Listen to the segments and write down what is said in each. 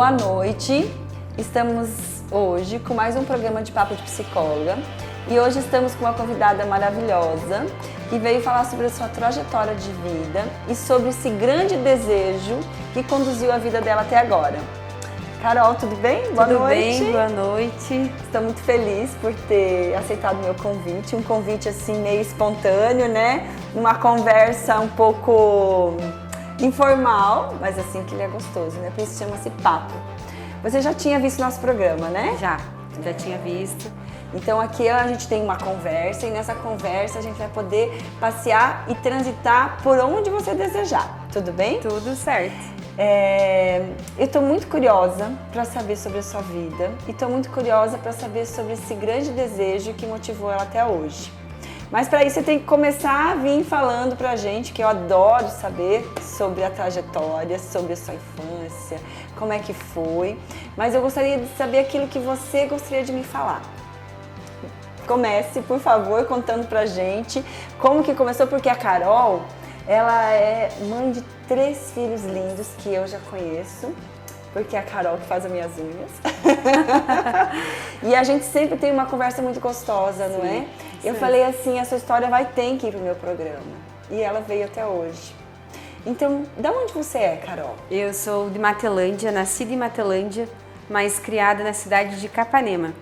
boa noite. Estamos hoje com mais um programa de Papo de Psicóloga e hoje estamos com uma convidada maravilhosa que veio falar sobre a sua trajetória de vida e sobre esse grande desejo que conduziu a vida dela até agora. Carol, tudo bem? Boa noite. Tudo bem, boa noite. Estou muito feliz por ter aceitado o meu convite, um convite assim meio espontâneo, né? Uma conversa um pouco informal, mas assim que ele é gostoso, né? Por isso chama-se Papo. Você já tinha visto nosso programa, né? Já tinha visto. Então aqui a gente tem uma conversa e nessa conversa a gente vai poder passear e transitar por onde você desejar. Tudo bem? Tudo certo. Eu estou muito curiosa para saber sobre a sua vida e estou muito curiosa para saber sobre esse grande desejo que motivou ela até hoje. Mas para isso você tem que começar a vir falando pra gente, que eu adoro saber sobre a trajetória, sobre a sua infância, como é que foi. Mas eu gostaria de saber aquilo que você gostaria de me falar. Comece, por favor, contando pra gente como que começou, porque a Carol, ela é mãe de 3 filhos lindos que eu já conheço, porque é a Carol que faz as minhas unhas. E a gente sempre tem uma conversa muito gostosa, não é? Eu falei assim, a sua história vai ter que ir pro meu programa. E ela veio até hoje. Então, de onde você é, Carol? Eu sou de Matelândia, nascida em Matelândia, mas criada na cidade de Capanema.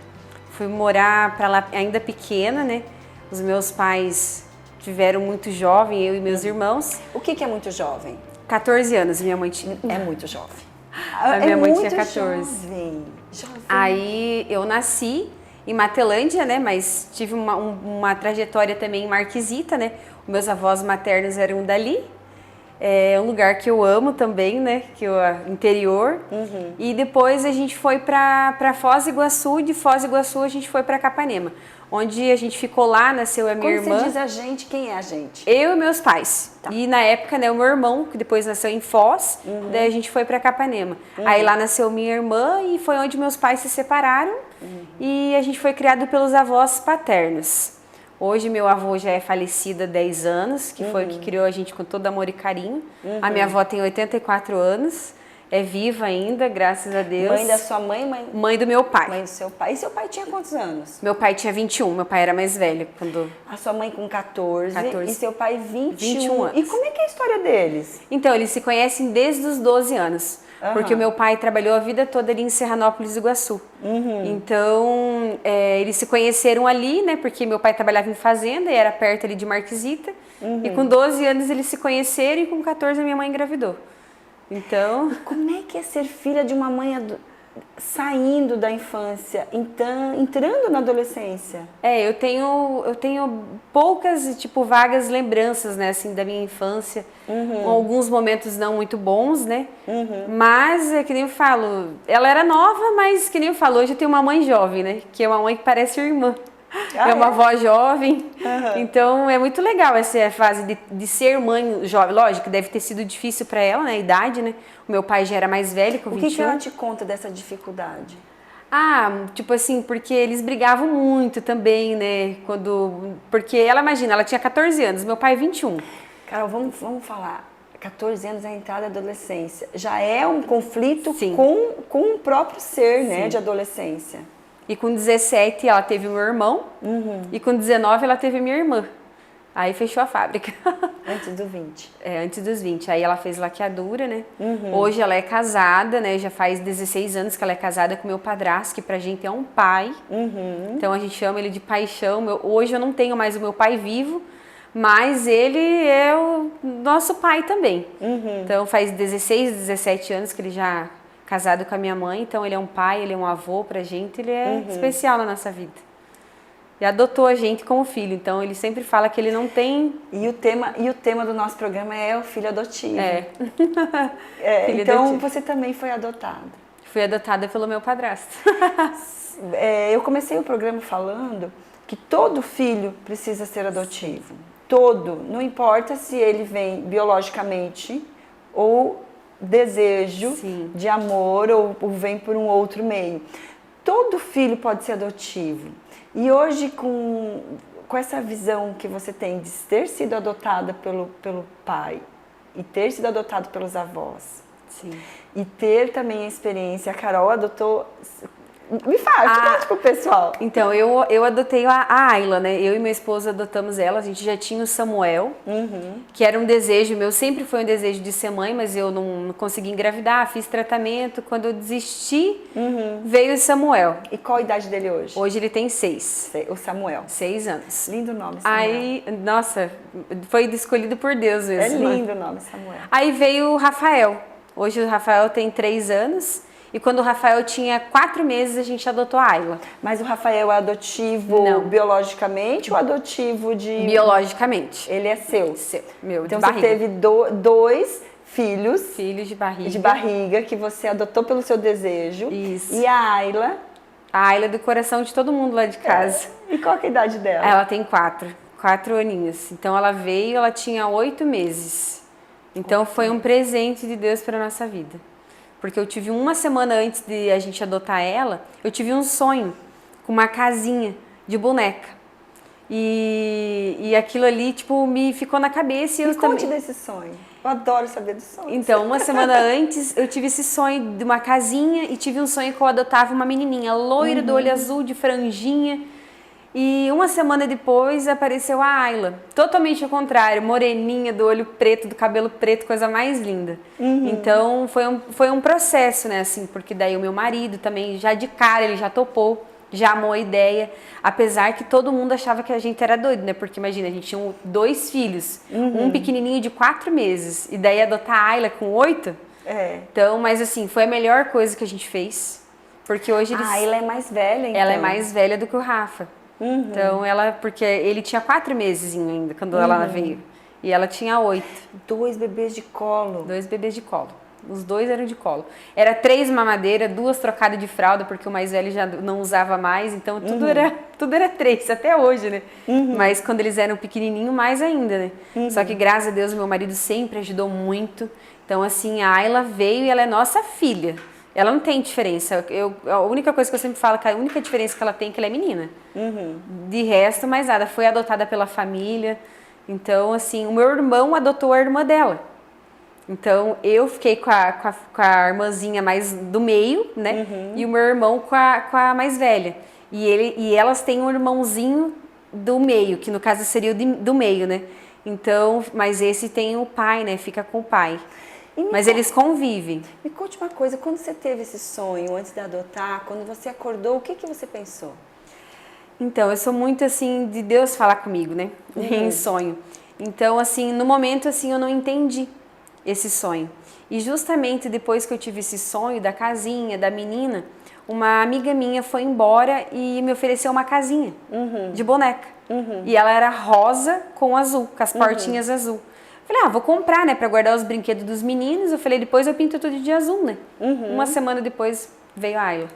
Fui morar para lá ainda pequena, né? Os meus pais tiveram muito jovem, eu e meus irmãos. O que é muito jovem? 14 anos, minha mãe tinha. É muito jovem. A minha mãe tinha 14. Jovem. Aí eu nasci em Matelândia, né? Mas tive uma trajetória também em Marquisita, né? Meus avós maternos eram dali. É um lugar que eu amo também, né? Que é o interior. Uhum. E depois a gente foi para Foz do Iguaçu. De Foz do Iguaçu a gente foi para Capanema, onde a gente ficou lá, nasceu a minha irmã. Quando você diz a gente, quem é a gente? Eu e meus pais. Tá. E na época, né, o meu irmão, que depois nasceu em Foz, daí a gente foi para Capanema. Aí lá nasceu minha irmã e foi onde meus pais se separaram. E a gente foi criado pelos avós paternos. Hoje meu avô já é falecido há 10 anos, que foi o que criou a gente com todo amor e carinho. A minha avó tem 84 anos, é viva ainda, graças a Deus. Mãe da sua mãe? Mãe do meu pai. Mãe do seu pai. E seu pai tinha quantos anos? Meu pai tinha 21, meu pai era mais velho. A sua mãe com 14 e seu pai 21 anos. E como é que é a história deles? Então, eles se conhecem desde os 12 anos. Porque o meu pai trabalhou a vida toda ali em Serranópolis do Iguaçu. Então, eles se conheceram ali, né? Porque meu pai trabalhava em fazenda e era perto ali de Marquisita. E com 12 anos eles se conheceram e com 14 a minha mãe engravidou. Então... E como é que é ser filha de uma mãe saindo da infância, entrando na adolescência? Eu tenho poucas, vagas lembranças, né, assim, da minha infância. Com alguns momentos não muito bons, né? Mas, é que nem eu falo, ela era nova, mas que nem eu falo, hoje eu tenho uma mãe jovem, né? Que é uma mãe que parece irmã. É uma avó jovem, então é muito legal essa fase de ser mãe jovem. Lógico, deve ter sido difícil para ela, né, a idade, né? O meu pai já era mais velho, com 21. O que ela te conta dessa dificuldade? Porque eles brigavam muito também, né? Porque ela, imagina, ela tinha 14 anos, meu pai 21. Carol, vamos falar. 14 anos é a entrada da adolescência. Já é um conflito com o próprio ser, né, de adolescência. E com 17 ela teve o meu irmão, e com 19 ela teve a minha irmã. Aí fechou a fábrica. Antes dos 20. Antes dos 20. Aí ela fez laqueadura, né? Hoje ela é casada, né? Já faz 16 anos que ela é casada com meu padrasto, que pra gente é um pai. Então a gente chama ele de paixão. Hoje eu não tenho mais o meu pai vivo, mas ele é o nosso pai também. Então faz 16, 17 anos que ele já... casado com a minha mãe, então ele é um pai, ele é um avô pra gente, ele é especial na nossa vida. E adotou a gente como filho, então ele sempre fala que ele não tem... E o tema do nosso programa é o filho adotivo. Filho então adotivo. Você também foi adotada. Fui adotada pelo meu padrasto. Eu comecei o programa falando que todo filho precisa ser adotivo. Todo, não importa se ele vem biologicamente ou desejo de amor ou vem por um outro meio. Todo filho pode ser adotivo. E hoje, com essa visão que você tem de ter sido adotada pelo pai e ter sido adotado pelos avós, Sim. E ter também a experiência, a Carol adotou... Me fala, conte pro pessoal. Então, eu adotei a Ayla, né? Eu e meu esposo adotamos ela, a gente já tinha o Samuel, que era um desejo meu, sempre foi um desejo de ser mãe, mas eu não consegui engravidar, fiz tratamento, quando eu desisti, veio o Samuel. E qual a idade dele hoje? Hoje ele tem 6. O Samuel. 6 anos. Lindo nome, Samuel. Aí, nossa, foi escolhido por Deus mesmo. É lindo o nome, Samuel. Aí veio o Rafael. Hoje o Rafael tem 3 anos. E quando o Rafael tinha 4 meses, a gente adotou a Ayla. Mas o Rafael é adotivo biologicamente ou adotivo de... Biologicamente. Ele é seu? Seu, meu, então de barriga. Você teve dois filhos. Filhos de barriga. De barriga, que você adotou pelo seu desejo. Isso. E a Ayla? A Ayla é do coração de todo mundo lá de casa. E qual que é a idade dela? Ela tem 4 aninhos. Então ela veio, ela tinha 8 meses. Então foi um presente de Deus para nossa vida. Porque eu tive uma semana antes de a gente adotar ela, eu tive um sonho com uma casinha de boneca. E aquilo ali, tipo, me ficou na cabeça. E eu conte desse sonho. Eu adoro saber dos sonhos. Então, uma semana antes, eu tive esse sonho de uma casinha e tive um sonho que eu adotava uma menininha loira, do olho azul, de franjinha. E uma semana depois apareceu a Ayla, totalmente ao contrário, moreninha, do olho preto, do cabelo preto, coisa mais linda. Então foi um processo, né, assim, porque daí o meu marido também, já de cara, ele já topou, já amou a ideia, apesar que todo mundo achava que a gente era doido, né, porque imagina, a gente tinha 2 filhos, um pequenininho de 4 meses, e daí adotar a Ayla com 8, então, mas assim, foi a melhor coisa que a gente fez, porque hoje eles... A Ayla é mais velha, então. Ela é mais velha do que o Rafa. Então, porque ele tinha 4 meses ainda quando ela veio. E ela tinha 8. 2 bebês de colo. 2 bebês de colo. Os 2 eram de colo. Era 3 mamadeiras, 2 trocadas de fralda, porque o mais velho já não usava mais. Então, tudo era 3, até hoje, né? Mas quando eles eram pequenininho, mais ainda, né? Só que, graças a Deus, meu marido sempre ajudou muito. Então, assim, a Ayla veio e ela é nossa filha. Ela não tem diferença. A única coisa que eu sempre falo, que a única diferença que ela tem é que ela é menina. De resto, mais nada. Foi adotada pela família. Então, assim, o meu irmão adotou a irmã dela. Então, eu fiquei com a irmãzinha mais do meio, né? E o meu irmão com a mais velha. E elas têm um irmãozinho do meio, que no caso seria o do meio, né? Então, mas esse tem o pai, né? Fica com o pai. Mas eles convivem. Me conte uma coisa, quando você teve esse sonho antes de adotar, quando você acordou, o que você pensou? Então, eu sou muito assim, de Deus falar comigo, né? Em sonho. Então, assim, no momento, assim, eu não entendi esse sonho. E justamente depois que eu tive esse sonho da casinha, da menina, uma amiga minha foi embora e me ofereceu uma casinha de boneca. E ela era rosa com azul, com as portinhas azul. Falei, vou comprar, né, pra guardar os brinquedos dos meninos. Eu falei, depois eu pinto tudo de azul, né? Uma semana depois veio a Ayla.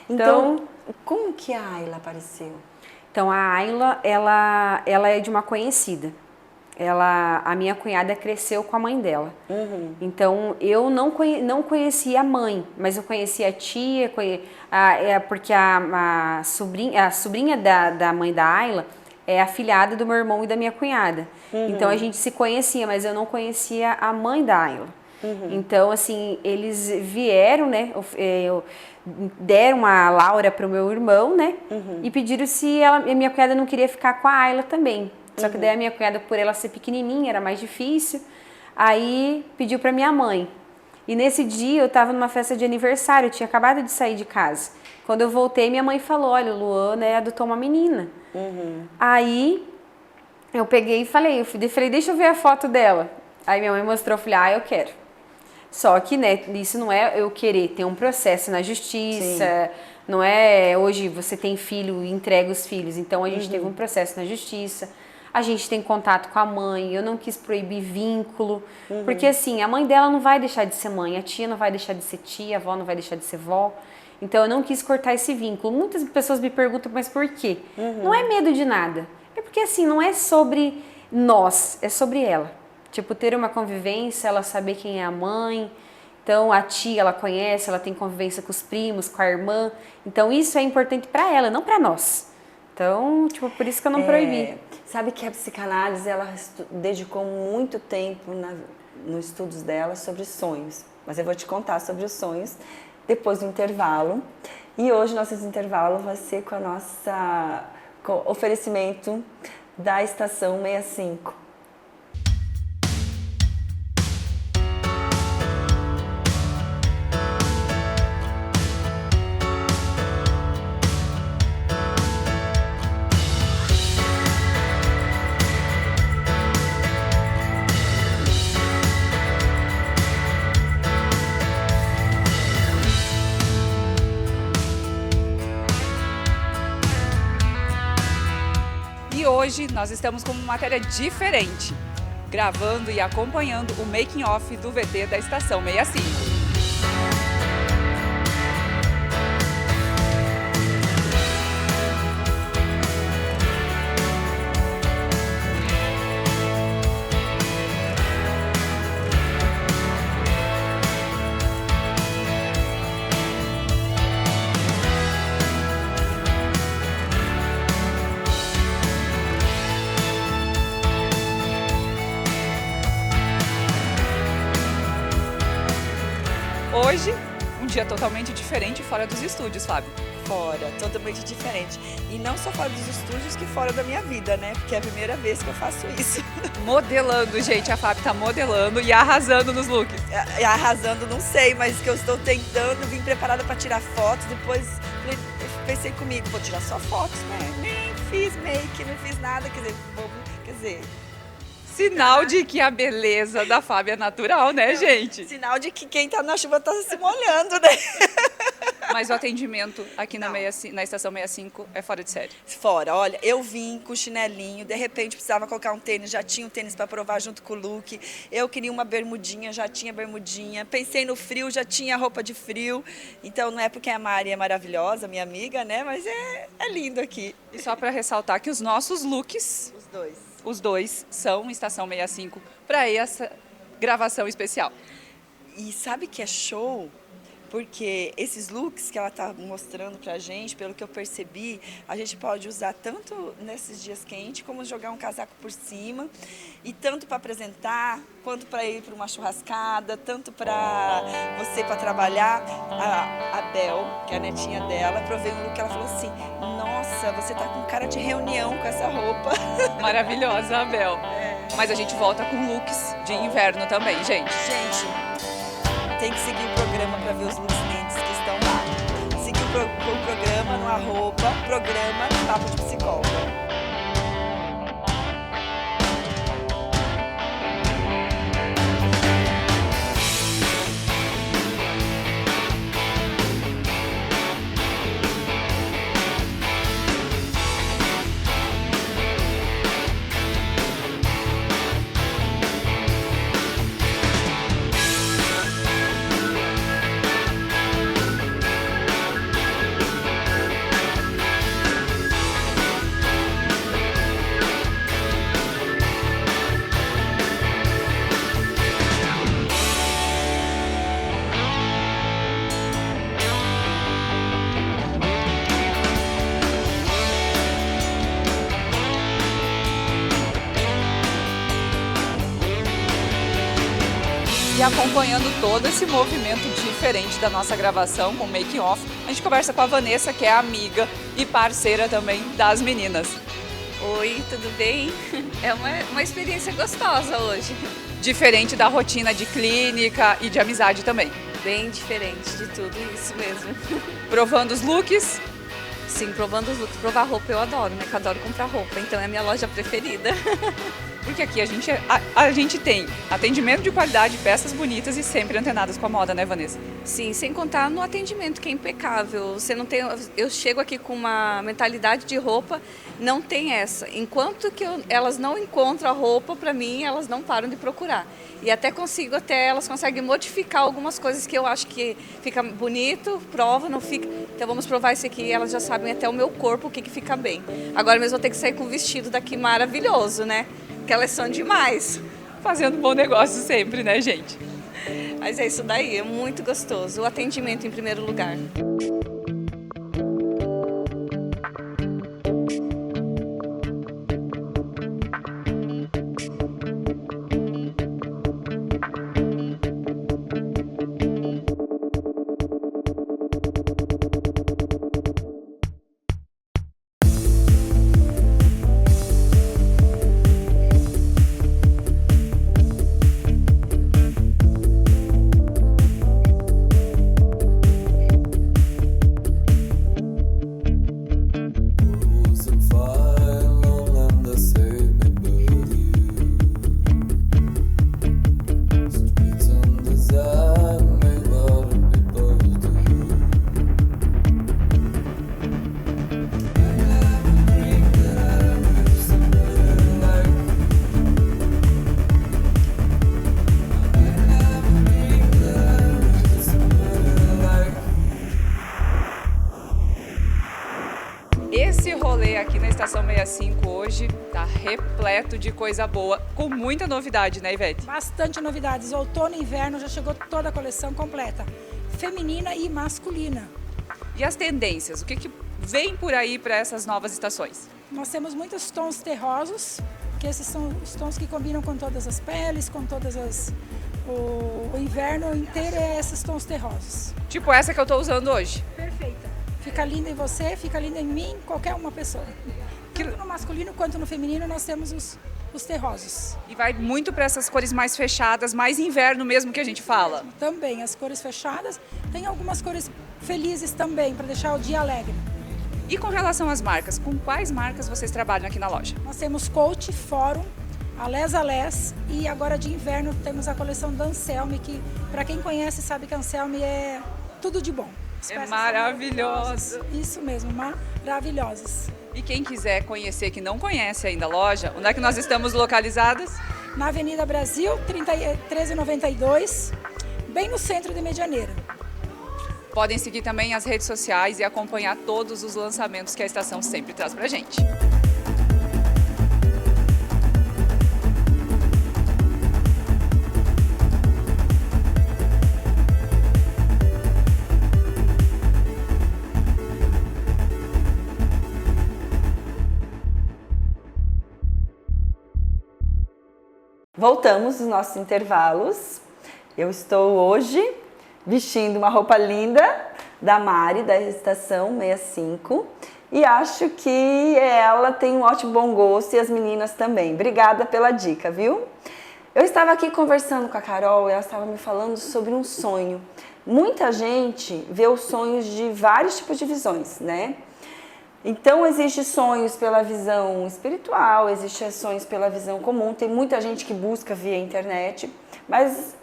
Então, como que a Ayla apareceu? Então, a Ayla, ela é de uma conhecida. A minha cunhada cresceu com a mãe dela. Então, eu não conhecia a mãe, mas eu conhecia a tia, porque a sobrinha da mãe da Ayla é afilhada do meu irmão e da minha cunhada. Então, a gente se conhecia, mas eu não conhecia a mãe da Ayla. Então, assim, eles vieram, né, deram a Laura para o meu irmão, né, e pediram se a minha cunhada não queria ficar com a Ayla também. Só que daí a minha cunhada, por ela ser pequenininha, era mais difícil, aí pediu para minha mãe. E nesse dia eu estava numa festa de aniversário, eu tinha acabado de sair de casa. Quando eu voltei, minha mãe falou, olha, o Luan, né, adotou uma menina. Aí eu peguei e falei, deixa eu ver a foto dela. Aí minha mãe mostrou, eu falei, eu quero. Só que, né, isso não é eu querer, tem um processo na justiça, não é hoje você tem filho e entrega os filhos. Então a gente teve um processo na justiça, a gente tem contato com a mãe, eu não quis proibir vínculo, porque assim, a mãe dela não vai deixar de ser mãe, a tia não vai deixar de ser tia, a avó não vai deixar de ser vó. Então eu não quis cortar esse vínculo. Muitas pessoas me perguntam, mas por quê? Não é medo de nada, é porque assim, não é sobre nós, é sobre ela. Tipo, ter uma convivência, ela saber quem é a mãe. Então, a tia, ela conhece, ela tem convivência com os primos, com a irmã. Então, isso é importante para ela, não para nós. Então, tipo, por isso que eu não proibi. Sabe que a psicanálise, ela dedicou muito tempo nos estudos dela sobre sonhos. Mas eu vou te contar sobre os sonhos depois do intervalo. E hoje nosso intervalo vai ser com com o oferecimento da Estação 65. E hoje nós estamos com uma matéria diferente, gravando e acompanhando o making off do VT da Estação 65. Hoje, um dia totalmente diferente fora dos estúdios, Fábio. Fora, totalmente diferente. E não só fora dos estúdios, que fora da minha vida, né? Porque é a primeira vez que eu faço isso. Modelando, gente, a Fábio tá modelando e arrasando nos looks. Arrasando, não sei, mas que eu estou tentando, vim preparada para tirar fotos, depois pensei comigo, vou tirar só fotos, né? Nem fiz make, não fiz nada, quer dizer... Sinal de que a beleza da Fábio é natural, né, gente? Sinal de que quem tá na chuva tá se molhando, né? Mas o atendimento aqui na Estação 65 é fora de série. Fora, olha, eu vim com chinelinho, de repente precisava colocar um tênis, já tinha um tênis para provar junto com o look. Eu queria uma bermudinha, já tinha bermudinha. Pensei no frio, já tinha roupa de frio. Então não é porque a Mari é maravilhosa, minha amiga, né? Mas é lindo aqui. E só para ressaltar que os nossos looks, os dois são Estação 65 para essa gravação especial. E sabe que é show? Porque esses looks que ela está mostrando pra gente, pelo que eu percebi, a gente pode usar tanto nesses dias quentes, como jogar um casaco por cima, e tanto para apresentar, quanto para ir para uma churrascada, tanto para você para trabalhar. A Bel, que é a netinha dela, provei um look, ela falou assim, nossa, você tá com cara de reunião com essa roupa. Maravilhosa, a Bel. Mas a gente volta com looks de inverno também, gente. Tem que seguir o programa para ver os looks lindos que estão lá. Seguir o programa no @programa Papo de Psicóloga. E acompanhando todo esse movimento diferente da nossa gravação com o making off, a gente conversa com a Vanessa, que é amiga e parceira também das meninas. Oi, tudo bem? É uma experiência gostosa hoje. Diferente da rotina de clínica e de amizade também. Bem diferente de tudo isso mesmo. Provando os looks? Sim, provando os looks. Provar roupa eu adoro, né? Que eu adoro comprar roupa, então é a minha loja preferida. Porque aqui a gente tem atendimento de qualidade, peças bonitas e sempre antenadas com a moda, né, Vanessa? Sim, sem contar no atendimento, que é impecável. Você não tem, eu chego aqui com uma mentalidade de roupa, não tem essa. Enquanto que elas não encontram a roupa, para mim, elas não param de procurar. E elas conseguem modificar algumas coisas que eu acho que fica bonito, prova, não fica. Então vamos provar isso aqui, elas já sabem até o meu corpo o que fica bem. Agora mesmo eu vou ter que sair com um vestido daqui maravilhoso, né? Porque elas são demais. Fazendo bom negócio sempre, né, gente? Mas é isso daí, é muito gostoso. O atendimento em primeiro lugar. repleto de coisa boa, com muita novidade, né, Ivete? Bastante novidades. Outono e inverno já chegou toda a coleção completa, feminina e masculina. E as tendências? O que vem por aí para essas novas estações? Nós temos muitos tons terrosos, que esses são os tons que combinam com todas as peles, com todas as... O inverno inteiro é esses tons terrosos. Tipo essa que eu tô usando hoje. Perfeita. Fica linda em você, fica linda em mim, qualquer uma pessoa. Tanto no masculino quanto no feminino nós temos os terrosos. E vai muito para essas cores mais fechadas, mais inverno mesmo que a gente fala. Também as cores fechadas, tem algumas cores felizes também, para deixar o dia alegre. E com relação às marcas, com quais marcas vocês trabalham aqui na loja? Nós temos Coach, Fórum, Alés e agora de inverno temos a coleção da Anselme, que para quem conhece sabe que a Anselme é tudo de bom. As É peças maravilhosa. são maravilhosas. Isso mesmo, maravilhosas. E quem quiser conhecer, que não conhece ainda a loja, onde é que nós estamos localizadas? Na Avenida Brasil, 1392, bem no centro de Medianeira. Podem seguir também as redes sociais e acompanhar todos os lançamentos que a estação sempre traz pra gente. Voltamos dos nossos intervalos. Eu estou hoje vestindo uma roupa linda da Mari, da Estação 65. E acho que ela tem um ótimo bom gosto e as meninas também. Obrigada pela dica, viu? Eu estava aqui conversando com a Carol e ela estava me falando sobre um sonho. Muita gente vê os sonhos de vários tipos de visões, né? Então, existem sonhos pela visão espiritual, existem sonhos pela visão comum. Tem muita gente que busca via internet, mas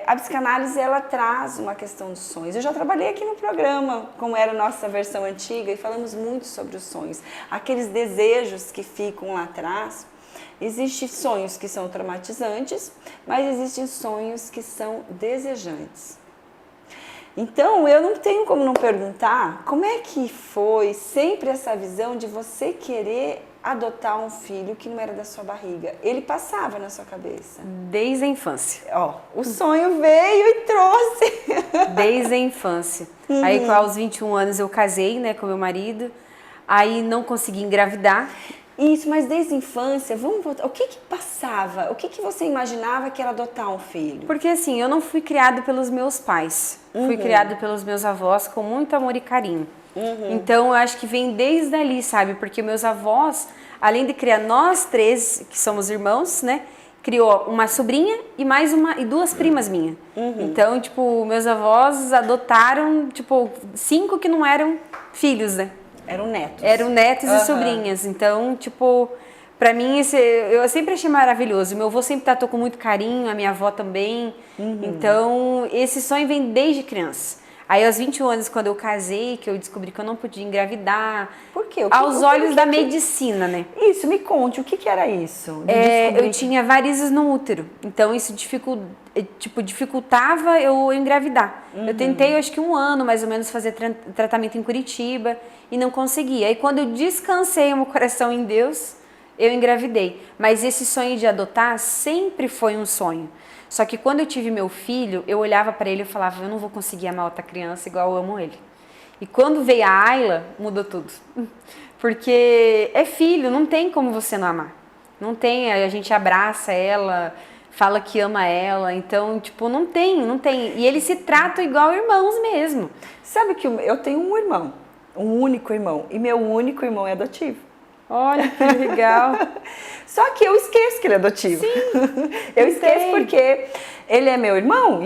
a psicanálise, ela traz uma questão dos sonhos. Eu já trabalhei aqui no programa, como era a nossa versão antiga, e falamos muito sobre os sonhos. Aqueles desejos que ficam lá atrás. Existem sonhos que são traumatizantes, mas existem sonhos que são desejantes. Então, eu não tenho como não perguntar como é que foi sempre essa visão de você querer adotar um filho que não era da sua barriga. Ele passava na sua cabeça? Desde a infância. Ó, o sonho veio e trouxe. Desde a infância. Aí, aos 21 anos, eu casei, né, com meu marido. Aí, não consegui engravidar. Isso, mas desde a infância, vamos voltar. O que passava? O que você imaginava que era adotar um filho? Porque assim, eu não fui criada pelos meus pais. Fui criada pelos meus avós com muito amor e carinho. Então, eu acho que vem desde ali, sabe? Porque meus avós, além de criar nós três, que somos irmãos, né? Criou uma sobrinha e mais e duas primas minhas. Então, tipo, meus avós adotaram, tipo, 5 que não eram filhos, né? Eram netos. Eram netos e sobrinhas. Então, tipo, pra mim, eu sempre achei maravilhoso. Meu avô sempre tratou com muito carinho, a minha avó também. Então, esse sonho vem desde criança. Aí, aos 21 anos, quando eu casei, que eu descobri que eu não podia engravidar. Por quê? Aos olhos da medicina, né? Isso, me conte, o que era isso? Eu tinha varizes no útero. Então, isso dificultava eu engravidar. Eu tentei, acho que 1 ano, mais ou menos, fazer tratamento em Curitiba e não consegui. Aí, quando eu descansei o meu coração em Deus, eu engravidei. Mas esse sonho de adotar sempre foi um sonho. Só que quando eu tive meu filho, eu olhava para ele e falava, eu não vou conseguir amar outra criança igual eu amo ele. E quando veio a Ayla, mudou tudo. Porque é filho, não tem como você não amar. Não tem, a gente abraça ela, fala que ama ela, então, tipo, não tem. E eles se tratam igual irmãos mesmo. Sabe que eu tenho um irmão, um único irmão, e meu único irmão é adotivo. Olha que legal. Só que eu esqueço que ele é adotivo. Sim, eu esqueço porque ele é meu irmão,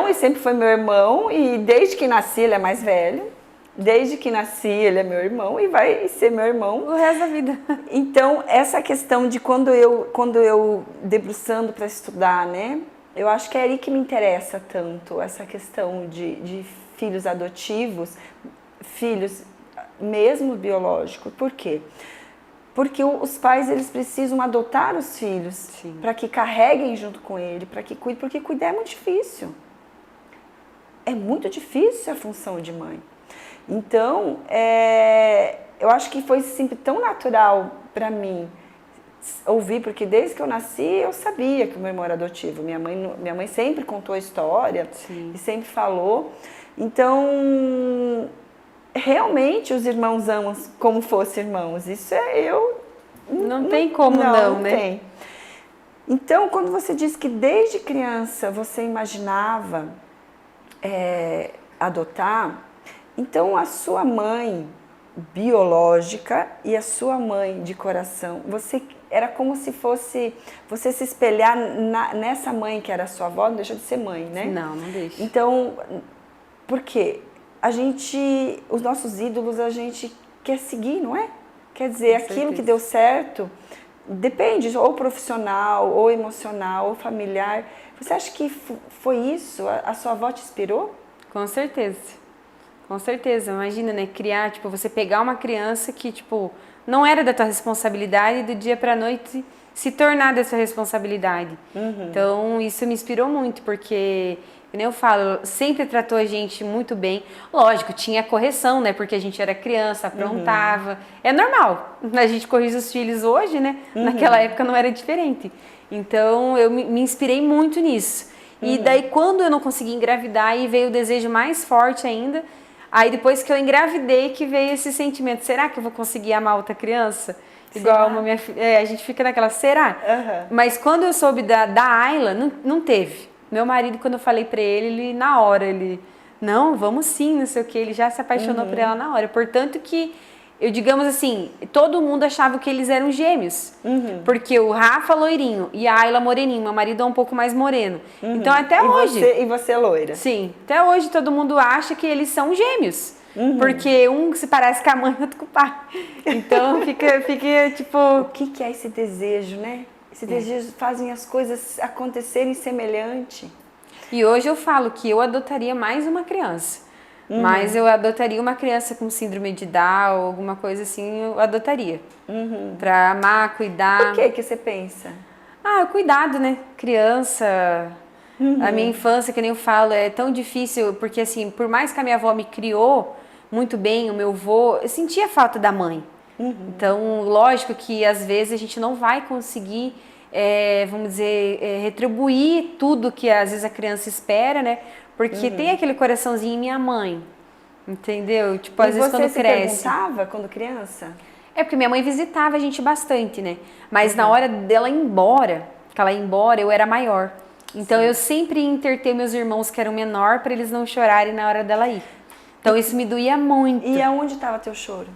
e sempre foi meu irmão, e desde que nasci ele é mais velho. Desde que nasci ele é meu irmão e vai ser meu irmão o resto da vida. Então, essa questão de quando eu debruçando para estudar, né? Eu acho que é aí que me interessa tanto, essa questão de filhos adotivos, filhos mesmo biológicos. Por quê? Porque os pais, eles precisam adotar os filhos para que carreguem junto com ele, para que cuidem, porque cuidar é muito difícil. É muito difícil a função de mãe. Então, eu acho que foi sempre tão natural para mim ouvir, porque desde que eu nasci eu sabia que o meu irmão era adotivo. Minha mãe sempre contou a história e sempre falou. Então, realmente os irmãos amam como fossem irmãos. Isso não tem como não, né? Tem. Então, quando você diz que desde criança você imaginava adotar, então a sua mãe biológica e a sua mãe de coração, era como se fosse você se espelhar nessa mãe que era a sua avó, não deixa de ser mãe, né? Não deixa. Então, por quê? Os nossos ídolos a gente quer seguir, não é? Quer dizer, aquilo que deu certo, depende, ou profissional, ou emocional, ou familiar. Você acha que foi isso? A sua avó te inspirou? Com certeza. Com certeza. Imagina, né? Criar, tipo, você pegar uma criança que, tipo, não era da tua responsabilidade e do dia pra noite se tornar da sua responsabilidade. Então, isso me inspirou muito, porque, como eu falo, sempre tratou a gente muito bem. Lógico, tinha correção, né? Porque a gente era criança, aprontava. É normal. A gente corrige os filhos hoje, né? Naquela época não era diferente. Então, eu me inspirei muito nisso. E daí, quando eu não consegui engravidar, aí veio o desejo mais forte ainda. Aí, depois que eu engravidei, que veio esse sentimento. Será que eu vou conseguir amar outra criança? Igual a minha filha. A gente fica naquela, será? Mas quando eu soube da Ayla, não teve. Meu marido, quando eu falei pra ele, na hora, não, vamos sim, não sei o que. Ele já se apaixonou por ela na hora. Portanto que, digamos assim, todo mundo achava que eles eram gêmeos. Porque o Rafa loirinho e a Ayla moreninho, meu marido é um pouco mais moreno. Então até hoje... E você é loira? Sim, até hoje todo mundo acha que eles são gêmeos. Porque um se parece com a mãe e outro com o pai. Então fica tipo... O que é esse desejo, né? Esse desejo fazem as coisas acontecerem semelhante. E hoje eu falo que eu adotaria mais uma criança. Mas eu adotaria uma criança com síndrome de Down, alguma coisa assim, eu adotaria. Pra amar, cuidar. Por que você pensa? O cuidado, né? Criança. A minha infância, que nem eu falo, é tão difícil, porque assim, por mais que a minha avó me criou muito bem, o meu avô, eu sentia falta da mãe. Então, lógico que às vezes a gente não vai conseguir, vamos dizer, retribuir tudo que às vezes a criança espera, né? Porque tem aquele coraçãozinho em minha mãe, entendeu? Tipo, às vezes quando cresce. Você perguntava quando criança? É porque minha mãe visitava a gente bastante, né? Mas na hora dela ir embora, que ela ia embora, eu era maior. Então eu sempre ia interter meus irmãos que eram menor para eles não chorarem na hora dela ir. Então isso me doía muito. E aonde estava teu choro?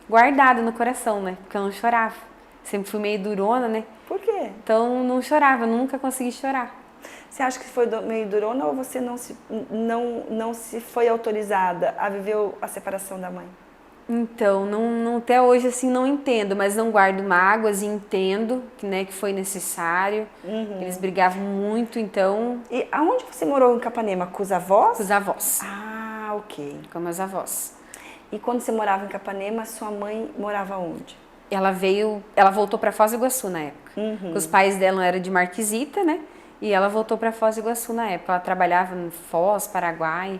Guardado no coração, né? Porque eu não chorava. Sempre fui meio durona, né? Por quê? Então não chorava, nunca consegui chorar. Você acha que foi meio durona ou você não se foi autorizada a viver a separação da mãe? Então, até hoje assim não entendo, mas não guardo mágoas e entendo que foi necessário. Eles brigavam muito, então... E aonde você morou em Capanema? Com os avós? Com os avós. Ah, ok. Com meus avós. E quando você morava em Capanema, sua mãe morava onde? Ela voltou para Foz do Iguaçu na época. Os pais dela eram de Marquisita, né? E ela voltou para Foz do Iguaçu na época. Ela trabalhava em Foz, Paraguai.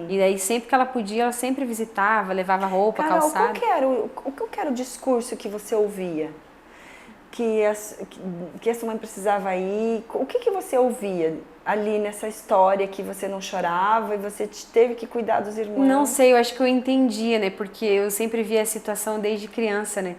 E daí sempre que ela podia, ela sempre visitava, levava roupa, Carol, calçada. Qual que era o discurso que você ouvia? Que a sua mãe precisava ir? O que você ouvia ali nessa história que você não chorava e você teve que cuidar dos irmãos? Não sei, eu acho que eu entendia, né? Porque eu sempre via a situação desde criança, né?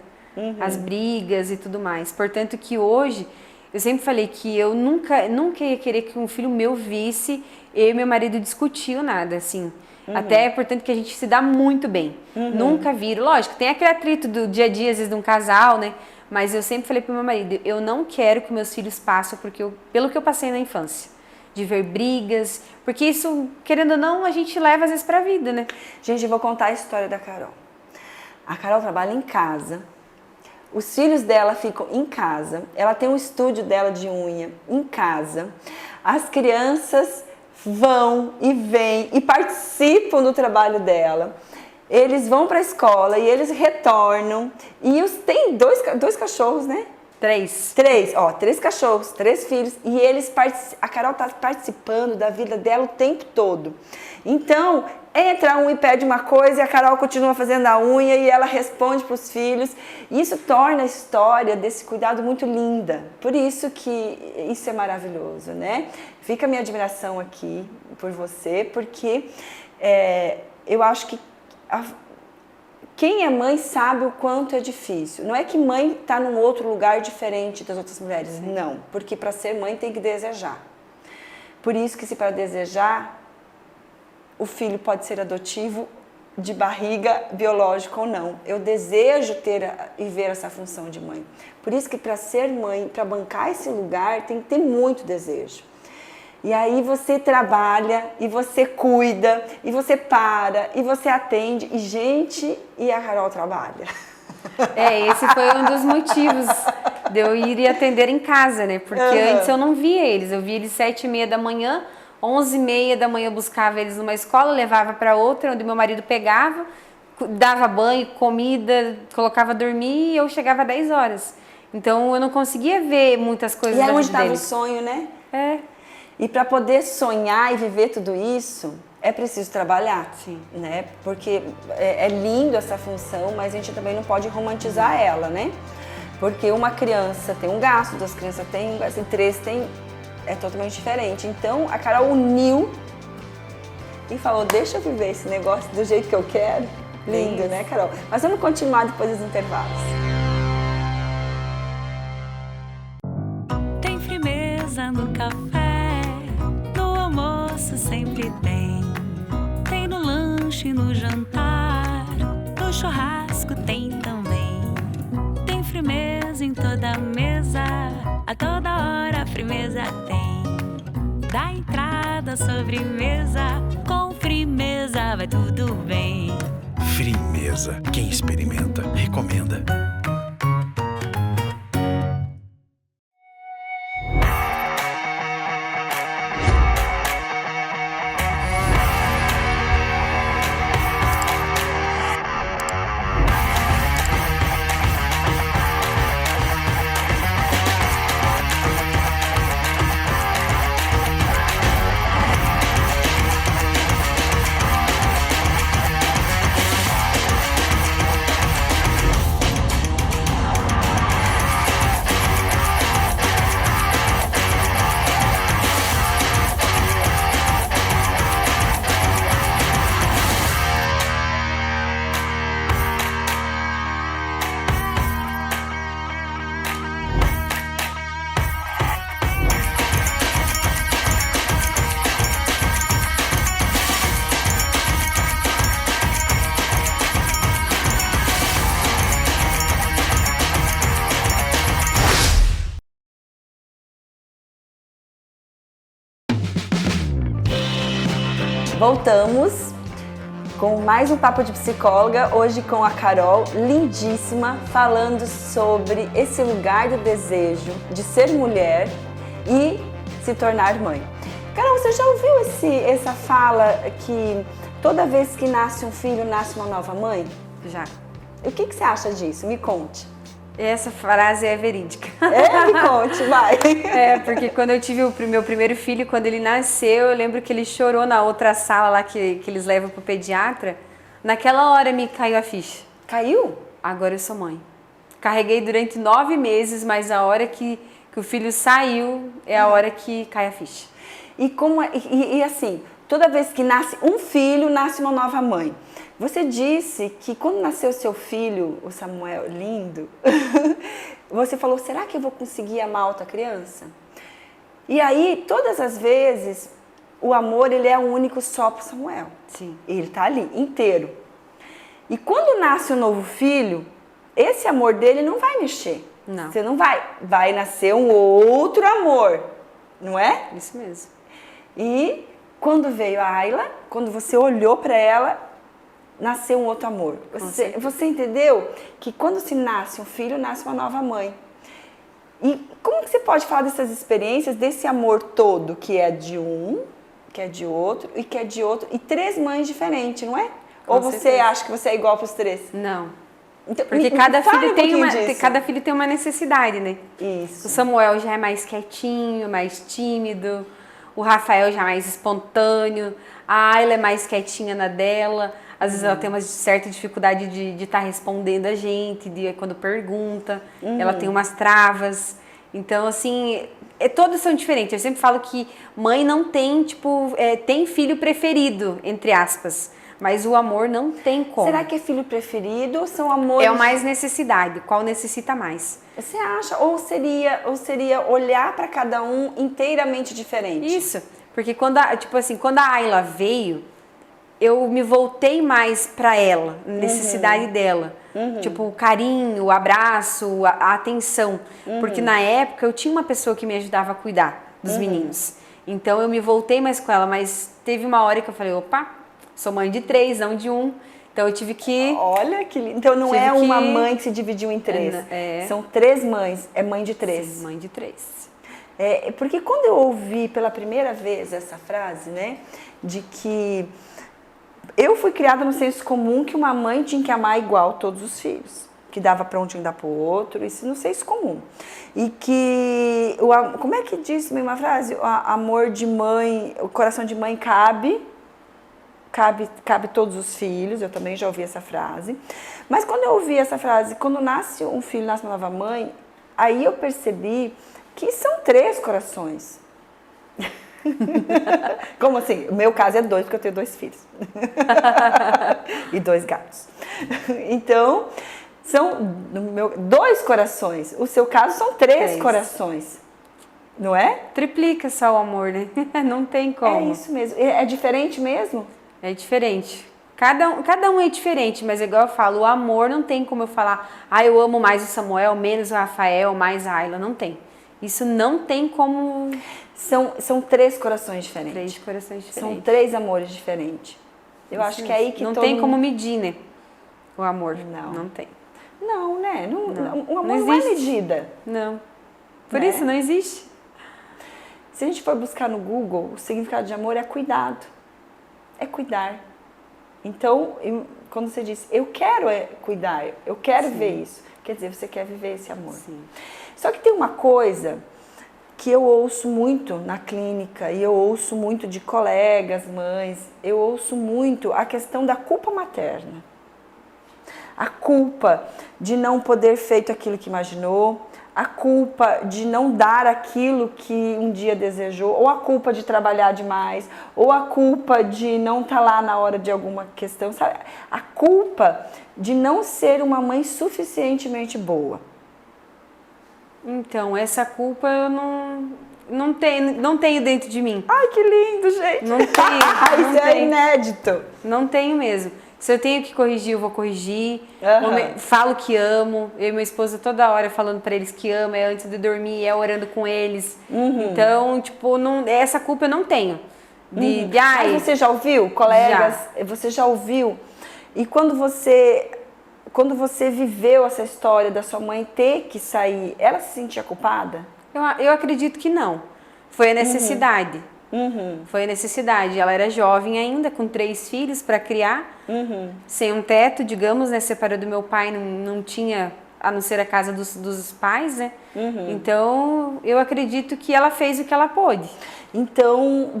As brigas e tudo mais. Portanto que hoje... Eu sempre falei que eu nunca ia querer que um filho meu visse eu e meu marido discutir nada, assim. Até, portanto, que a gente se dá muito bem. Nunca viram. Lógico, tem aquele atrito do dia a dia, às vezes, de um casal, né? Mas eu sempre falei pro meu marido, eu não quero que meus filhos passem pelo que eu passei na infância. De ver brigas, porque isso, querendo ou não, a gente leva, às vezes, pra vida, né? Gente, eu vou contar a história da Carol. A Carol trabalha em casa. Os filhos dela ficam em casa, ela tem um estúdio dela de unha em casa. As crianças vão e vêm e participam do trabalho dela. Eles vão para a escola e eles retornam. E tem dois cachorros, né? 3 cachorros, 3 filhos, e a Carol tá participando da vida dela o tempo todo. Então, entra um e pede uma coisa e a Carol continua fazendo a unha e ela responde para os filhos. Isso torna a história desse cuidado muito linda. Por isso que isso é maravilhoso, né? Fica a minha admiração aqui por você, porque eu acho que quem é mãe sabe o quanto é difícil. Não é que mãe está num outro lugar diferente das outras mulheres, não. Porque para ser mãe tem que desejar. Por isso que se para desejar, o filho pode ser adotivo, de barriga, biológico ou não. Eu desejo ter e ver essa função de mãe. Por isso que para ser mãe, para bancar esse lugar, tem que ter muito desejo. E aí você trabalha, e você cuida, e você para, e você atende. E gente, e a Carol trabalha. Esse foi um dos motivos de eu ir atender em casa, né? Porque antes eu não via eles. Eu via eles 7h30 da manhã, 11h30 da manhã eu buscava eles numa escola, levava para outra, onde meu marido pegava, dava banho, comida, colocava dormir e eu chegava às 10 horas. Então eu não conseguia ver muitas coisas da vida deles. E é onde estava o sonho, né? E para poder sonhar e viver tudo isso, é preciso trabalhar. Sim. Né? Porque é lindo essa função, mas a gente também não pode romantizar ela, né? Porque uma criança tem um gasto, 2 crianças têm um gasto, 3 tem... É totalmente diferente. Então, a Carol uniu e falou, deixa eu viver esse negócio do jeito que eu quero. Lindo, né, Carol? Mas vamos continuar depois dos intervalos. Tem firmeza no café, no almoço sempre tem. Tem no lanche, no jantar, no churrasco tem também. Tem firmeza em toda mesa, a toda hora a firmeza tem. Da entrada à sobremesa, com firmeza vai tudo bem. Firmeza. Quem experimenta, recomenda. Voltamos com mais um Papo de Psicóloga, hoje com a Carol, lindíssima, falando sobre esse lugar do desejo de ser mulher e se tornar mãe. Carol, você já ouviu essa fala que toda vez que nasce um filho, nasce uma nova mãe? Já. O que você acha disso? Me conte. Essa frase é verídica. Me conte, vai. Porque quando eu tive o meu primeiro filho, quando ele nasceu, eu lembro que ele chorou na outra sala lá que eles levam pro pediatra. Naquela hora me caiu a ficha. Caiu? Agora eu sou mãe. Carreguei durante 9 meses, mas a hora que o filho saiu é a hora que cai a ficha. E assim, toda vez que nasce um filho, nasce uma nova mãe. Você disse que quando nasceu seu filho, o Samuel, lindo, você falou, será que eu vou conseguir amar outra criança? E aí, todas as vezes, o amor ele é único só para Samuel. Sim. Ele está ali, inteiro. E quando nasce um novo filho, esse amor dele não vai mexer. Não. Você não vai nascer um outro amor, não é? Isso mesmo. E quando veio a Ayla, quando você olhou para ela, nasceu um outro amor. Você entendeu que quando se nasce um filho, nasce uma nova mãe. E como que você pode falar dessas experiências, desse amor todo, que é de um, que é de outro e que é de outro, e 3 mães diferentes, não é? Ou você acha que você é igual para os 3? Não. Então, Porque cada fala filho, um tem pouquinho uma, disso. cada filho tem uma necessidade, né? Isso. O Samuel já é mais quietinho, mais tímido. O Rafael já é mais espontâneo. A Ayla é mais quietinha na dela. Às vezes ela tem uma certa dificuldade de estar respondendo a gente, quando pergunta. Ela tem umas travas. Então, assim, todos são diferentes. Eu sempre falo que mãe não tem, tipo, tem filho preferido, entre aspas. Mas o amor não tem como. Será que é filho preferido ou são amores? É o mais necessidade. Qual necessita mais? Você acha? Ou seria olhar para cada um inteiramente diferente? Isso. Porque quando a Ayla veio, eu me voltei mais para ela, necessidade dela. Tipo, o carinho, o abraço, a atenção. Porque na época eu tinha uma pessoa que me ajudava a cuidar dos meninos. Então eu me voltei mais com ela, mas teve uma hora que eu falei, opa, sou mãe de 3, não de 1. Então eu tive que... Olha que lindo. Então não é uma mãe que se dividiu em 3. São 3 mães, é mãe de 3. Sim, mãe de 3. Porque quando eu ouvi pela primeira vez essa frase, né, de que eu fui criada no senso comum que uma mãe tinha que amar igual todos os filhos, que dava para um tinha que dar para o outro, isso no senso comum. E que, como é que diz uma frase? O amor de mãe, o coração de mãe cabe todos os filhos, eu também já ouvi essa frase. Mas quando eu ouvi essa frase, quando nasce um filho, nasce uma nova mãe, aí eu percebi que são 3 corações. Como assim? O meu caso é 2, porque eu tenho 2 filhos. E 2 gatos. Então, são 2 corações. O seu caso são 3 corações. Não é? Triplica só o amor, né? Não tem como. É isso mesmo. É diferente mesmo? É diferente. Cada um é diferente, mas igual eu falo, o amor não tem como eu falar, eu amo mais o Samuel, menos o Rafael, mais a Ayla. Não tem. Isso não tem como... São 3 corações diferentes. 3 corações diferentes. São 3 amores diferentes. Eu acho que é aí que não tem como medir, né? O amor. Não tem. Não, né? O amor não não é medida. Não. Por Né? isso, não existe. Se a gente for buscar no Google, o significado de amor é cuidado. É cuidar. Então, quando você diz, eu quero cuidar, eu quero ver isso, quer dizer, você quer viver esse amor. Sim. Só que tem uma coisa que eu ouço muito na clínica e eu ouço muito de colegas, mães, eu ouço muito a questão da culpa materna. A culpa de não poder feito aquilo que imaginou, a culpa de não dar aquilo que um dia desejou, ou a culpa de trabalhar demais, ou a culpa de não estar lá na hora de alguma questão, sabe? A culpa de não ser uma mãe suficientemente boa. Então, essa culpa eu não tenho dentro de mim. Ai, que lindo, gente! Não tenho. Isso é inédito. Não tenho mesmo. Se eu tenho que corrigir, eu vou corrigir. Uhum. Falo que amo. Eu e minha esposa toda hora falando pra eles que amo. É antes de dormir, é orando com eles. Então, tipo, essa culpa eu não tenho. Mas você já ouviu, colegas? Você já ouviu? E quando você viveu essa história da sua mãe ter que sair, ela se sentia culpada? Eu acredito que não. Foi a necessidade. Foi a necessidade. Ela era jovem ainda, com 3 filhos para criar, sem um teto, digamos, né? Separou do meu pai, não tinha, a não ser a casa dos pais, né? Então, eu acredito que ela fez o que ela pôde. Então,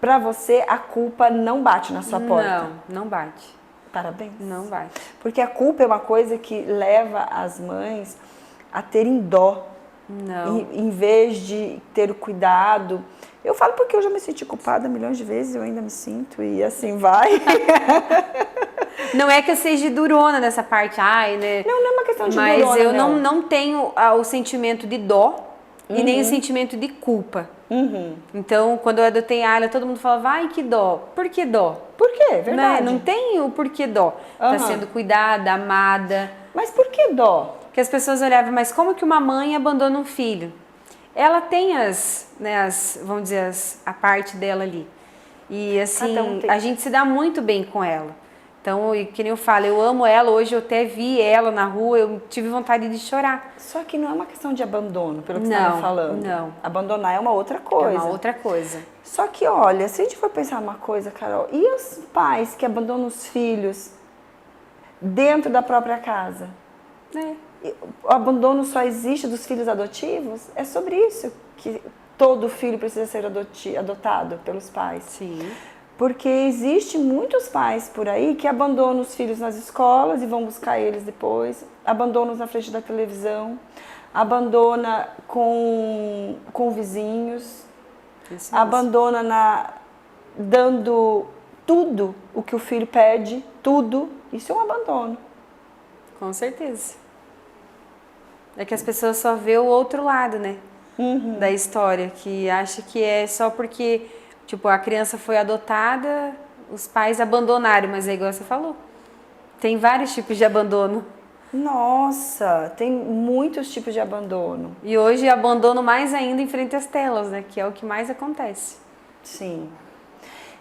para você, a culpa não bate na sua porta? Não bate. Parabéns. Não bate. Porque a culpa é uma coisa que leva as mães a terem dó. Não. Em vez de ter o cuidado. Eu falo porque eu já me senti culpada milhões de vezes, eu ainda me sinto e assim vai. Não é que eu seja durona nessa parte, né? Não é uma questão de mas durona, eu não tenho o sentimento de dó e nem o sentimento de culpa. Então, quando eu adotei a Ayla, todo mundo falava, ai, que dó. Por que dó? Por quê? Verdade. Não tem o porquê dó. Tá sendo cuidada, amada. Mas por que dó? Que as pessoas olhavam, mas como que uma mãe abandona um filho? Ela tem vamos dizer, a parte dela ali. E assim, a gente se dá muito bem com ela. Então, que nem eu falo, eu amo ela, hoje eu até vi ela na rua, eu tive vontade de chorar. Só que não é uma questão de abandono, pelo que você estava falando. Não. Abandonar é uma outra coisa. É uma outra coisa. Só que, olha, se a gente for pensar uma coisa, Carol, e os pais que abandonam os filhos? dentro da própria casa. O abandono só existe dos filhos adotivos? É sobre isso que todo filho precisa ser adotado pelos pais. Sim. Porque existe muitos pais por aí que abandonam os filhos nas escolas e vão buscar eles depois, abandonam na frente da televisão, abandona com vizinhos, abandona dando tudo o que o filho pede, tudo. Isso é um abandono. Com certeza. É que as pessoas só vê o outro lado, né? Da história, que acha que é só porque, tipo, a criança foi adotada, os pais abandonaram, mas é igual você falou. Tem vários tipos de abandono. Nossa, tem muitos tipos de abandono. E hoje abandono mais ainda em frente às telas, né? Que é o que mais acontece. Sim.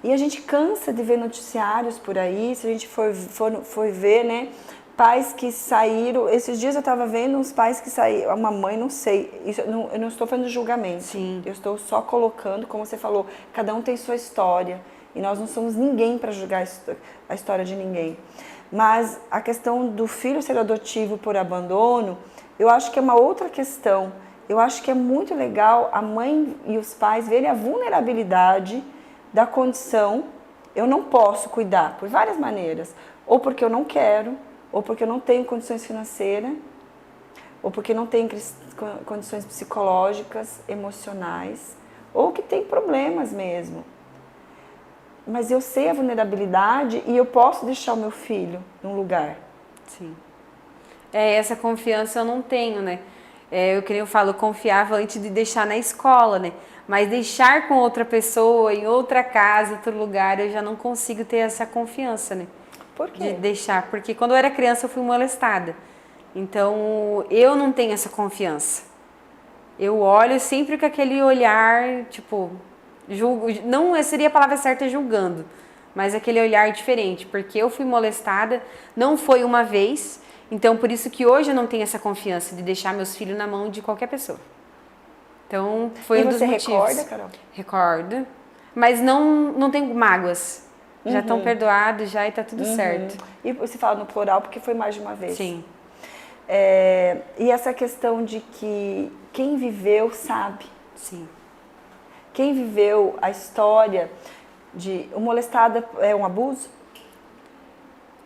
E a gente cansa de ver noticiários por aí, se a gente for ver, né? Pais que saíram, esses dias eu estava vendo uns pais que saíram, uma mãe, não sei, eu não estou fazendo julgamento. Sim. Eu estou só colocando, como você falou, cada um tem sua história e nós não somos ninguém para julgar a história de ninguém. Mas a questão do filho ser adotivo por abandono, eu acho que é uma outra questão. Eu acho que é muito legal a mãe e os pais verem a vulnerabilidade da condição. Eu não posso cuidar por várias maneiras, ou porque eu não quero, ou porque eu não tenho condições financeiras, ou porque não tenho condições psicológicas, emocionais, ou que tem problemas mesmo. Mas eu sei a vulnerabilidade e eu posso deixar o meu filho num lugar. Sim. Essa confiança eu não tenho, né? Eu que nem eu falo, eu confiava antes de deixar na escola, né? Mas deixar com outra pessoa, em outra casa, em outro lugar, eu já não consigo ter essa confiança, né? Por quê? De deixar, porque quando eu era criança eu fui molestada. Então, eu não tenho essa confiança. Eu olho sempre com aquele olhar, tipo, julgo, não seria a palavra certa julgando, mas aquele olhar diferente, porque eu fui molestada, não foi uma vez, então por isso que hoje eu não tenho essa confiança de deixar meus filhos na mão de qualquer pessoa. Então, foi um dos motivos. E você recorda, Carol? Recordo, mas não tenho mágoas. Já estão perdoados, já, e tá tudo certo. E você fala no plural porque foi mais de uma vez. Sim. E essa questão de que quem viveu sabe. Sim. Quem viveu a história de... O molestado é um abuso?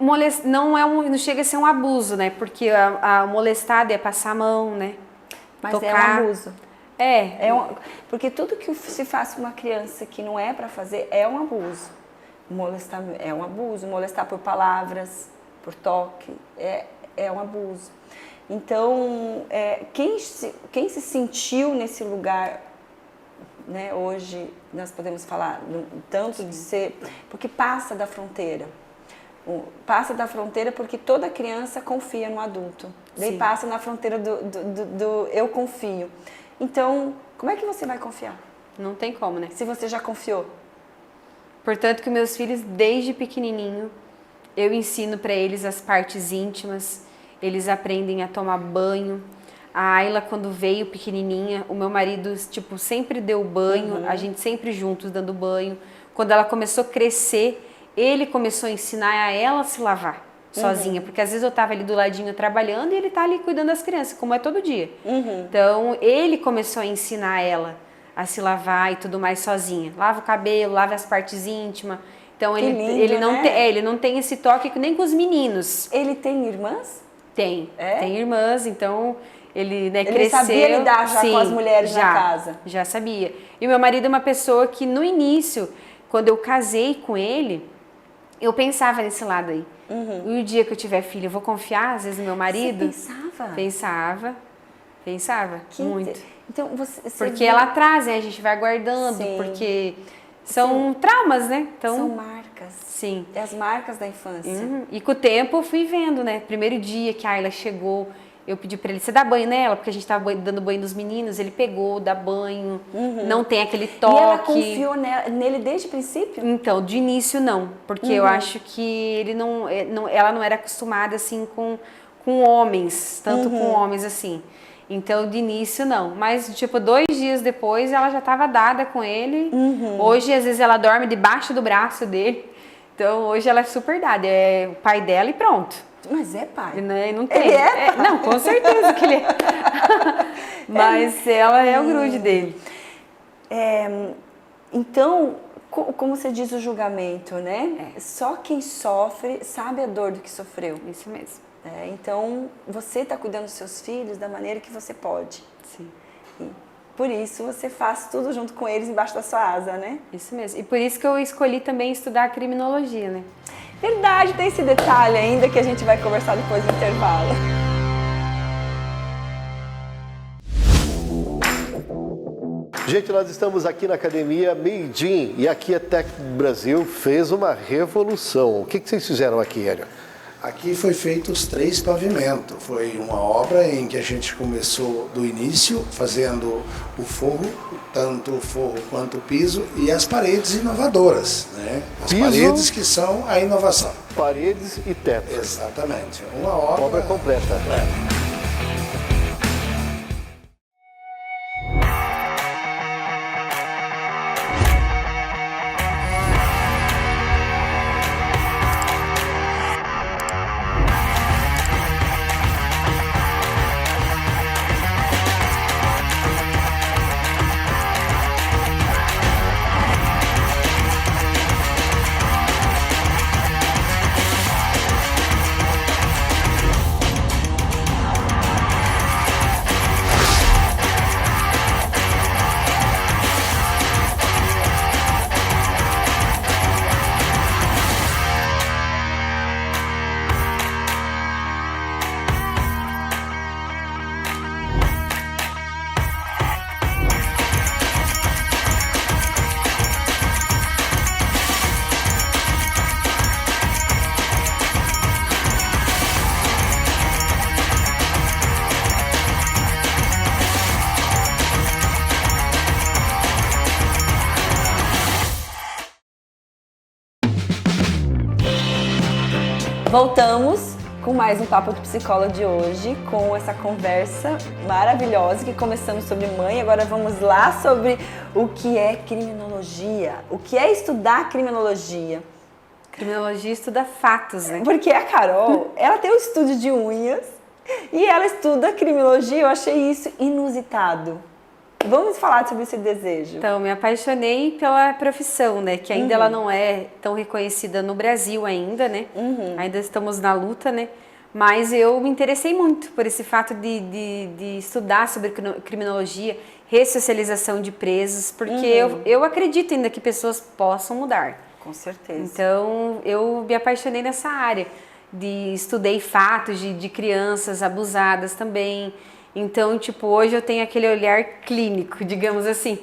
Não chega a ser um abuso, né? Porque a molestada é passar a mão, né? Mas tocar. É um abuso. Porque tudo que se faz com uma criança que não é para fazer é um abuso. Molestar é um abuso, molestar por palavras, por toque, é um abuso. Então, quem se sentiu nesse lugar, né, hoje nós podemos falar tanto de ser, porque passa da fronteira. Passa da fronteira porque toda criança confia no adulto. Daí passa na fronteira do eu confio. Então, como é que você vai confiar? Não tem como, né? Se você já confiou. Portanto, que meus filhos, desde pequenininho, eu ensino para eles as partes íntimas, eles aprendem a tomar banho. A Ayla, quando veio pequenininha, o meu marido, tipo, sempre deu banho, a gente sempre juntos dando banho. Quando ela começou a crescer, ele começou a ensinar a ela a se lavar sozinha, porque às vezes eu tava ali do ladinho trabalhando e ele tá ali cuidando das crianças, como é todo dia. Então, ele começou a ensinar ela a se lavar e tudo mais sozinha. Lava o cabelo, lava as partes íntimas. Então, ele não tem esse toque nem com os meninos. Ele tem irmãs? Tem. Tem irmãs, então ele cresceu. Ele sabia lidar já com as mulheres na casa? Já sabia. E o meu marido é uma pessoa que no início, quando eu casei com ele, eu pensava nesse lado aí. E o dia que eu tiver filho, eu vou confiar às vezes no meu marido? Você pensava? Pensava, muito. Então, porque ela traz, né? A gente vai guardando, porque são traumas, né? Então, são marcas. Sim. É as marcas da infância. E com o tempo eu fui vendo, né? Primeiro dia que a Ayla chegou, eu pedi pra ele, você dá banho nela? Porque a gente tava dando banho nos meninos, ele pegou, dá banho, não tem aquele toque. E ela confiou nele desde o princípio? Então, de início não, porque eu acho que ela não era acostumada assim com homens, tanto com homens assim. Então, de início, não. Mas, tipo, 2 dias depois, ela já estava dada com ele. Hoje, às vezes, ela dorme debaixo do braço dele. Então, hoje ela é super dada. É o pai dela e pronto. Mas é pai. Não tem. Ele é pai. Não, com certeza que ele é. Mas ela é o grude dele. Então, como você diz o julgamento, né? Só quem sofre sabe a dor do que sofreu. Isso mesmo. Então, você está cuidando dos seus filhos da maneira que você pode. Sim. E por isso, você faz tudo junto com eles embaixo da sua asa, né? Isso mesmo. E por isso que eu escolhi também estudar criminologia, né? Verdade, tem esse detalhe ainda que a gente vai conversar depois do intervalo. Gente, nós estamos aqui na Academia Meijin e aqui a Tec Brasil fez uma revolução. O que vocês fizeram aqui, Hélio? Aqui foi feito os 3 pavimentos. Foi uma obra em que a gente começou do início, fazendo o forro, tanto o forro quanto o piso, e as paredes inovadoras, né? As paredes que são a inovação. Paredes e teto. Exatamente. Uma obra completa. Voltamos com mais um Papo de Psicóloga de hoje, com essa conversa maravilhosa que começamos sobre mãe. Agora vamos lá sobre o que é criminologia, o que é estudar criminologia. Criminologia estuda fatos, né? Porque a Carol, ela tem um estúdio de unhas e ela estuda criminologia. Eu achei isso inusitado. Vamos falar sobre esse desejo. Então, me apaixonei pela profissão, né? Que ainda ela não é tão reconhecida no Brasil ainda, né? Ainda estamos na luta, né? Mas eu me interessei muito por esse fato de estudar sobre criminologia, ressocialização de presos, porque eu acredito ainda que pessoas possam mudar. Com certeza. Então, eu me apaixonei nessa área. Estudei fatos de crianças abusadas também. Então, tipo, hoje eu tenho aquele olhar clínico, digamos assim.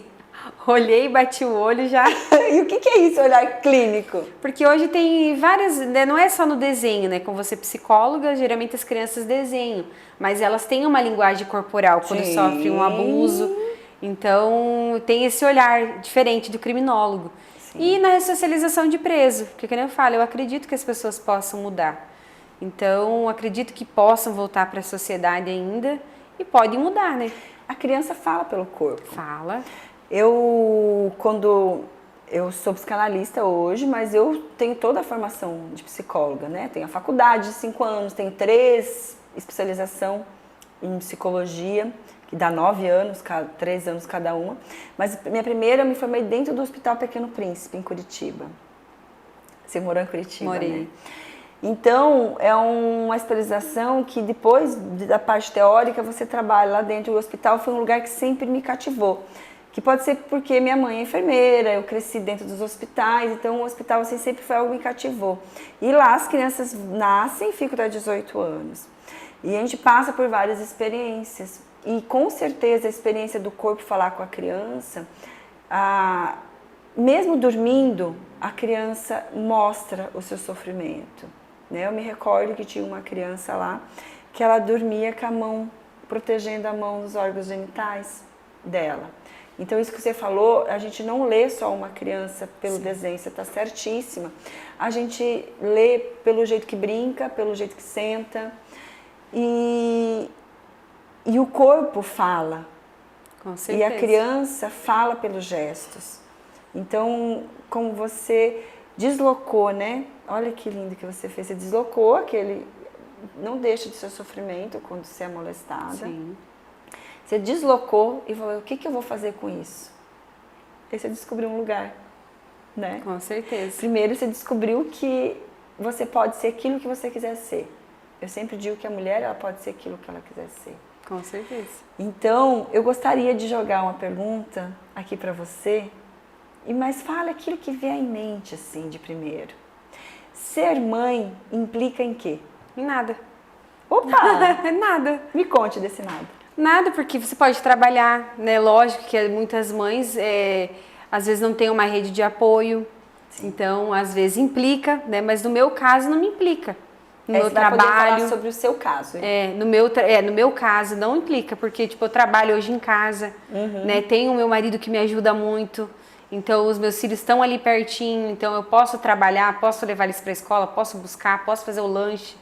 Olhei, bati o olho já. E o que é isso, olhar clínico? Porque hoje tem várias, né, não é só no desenho, né? Como você é psicóloga, geralmente as crianças desenham, mas elas têm uma linguagem corporal quando sofrem um abuso. Então, tem esse olhar diferente do criminólogo. Sim. E na ressocialização de preso, porque como eu falo, eu acredito que as pessoas possam mudar. Então, acredito que possam voltar para a sociedade ainda. E pode mudar, né? A criança fala pelo corpo. Fala. Eu sou psicanalista hoje, mas eu tenho toda a formação de psicóloga, né? Tenho a faculdade de 5 anos, tenho 3 especialização em psicologia, que dá 9 anos, 3 anos cada uma. Mas minha primeira eu me formei dentro do Hospital Pequeno Príncipe, em Curitiba. Você morou em Curitiba, Morei. Né? Então, é uma especialização que depois da parte teórica você trabalha lá dentro. O hospital foi um lugar que sempre me cativou. Que pode ser porque minha mãe é enfermeira, eu cresci dentro dos hospitais, então o hospital assim, sempre foi algo que me cativou. E lá as crianças nascem e ficam até 18 anos. E a gente passa por várias experiências. E com certeza a experiência do corpo falar com a criança, mesmo dormindo, a criança mostra o seu sofrimento. Eu me recordo que tinha uma criança lá que ela dormia com a mão, protegendo a mão dos órgãos genitais dela. Então isso que você falou, a gente não lê só uma criança pelo desenho, você está certíssima. A gente lê pelo jeito que brinca, pelo jeito que senta. E o corpo fala. Com certeza. E a criança fala pelos gestos. Então, como você deslocou, né? Olha que lindo que você fez. Você deslocou aquele não deixa de ser sofrimento quando você é molestada. Sim. Você deslocou e falou, o que eu vou fazer com isso? Aí você descobriu um lugar, né? Com certeza. Primeiro você descobriu que você pode ser aquilo que você quiser ser. Eu sempre digo que a mulher, ela pode ser aquilo que ela quiser ser. Com certeza. Então, eu gostaria de jogar uma pergunta aqui para você, mas fale aquilo que vier em mente, assim, de primeiro. Ser mãe implica em quê? Em nada. Opa! Nada. Me conte desse nada. Nada, porque você pode trabalhar, né? Lógico que muitas mães, às vezes, não têm uma rede de apoio. Sim. Então, às vezes, implica, né? Mas no meu caso, não me implica. No meu você vai poder trabalho. falar sobre o seu caso. Hein? No meu caso, não implica, porque, tipo, eu trabalho hoje em casa, né? Tenho o meu marido que me ajuda muito. Então, os meus filhos estão ali pertinho, então eu posso trabalhar, posso levar eles para a escola, posso buscar, posso fazer o lanche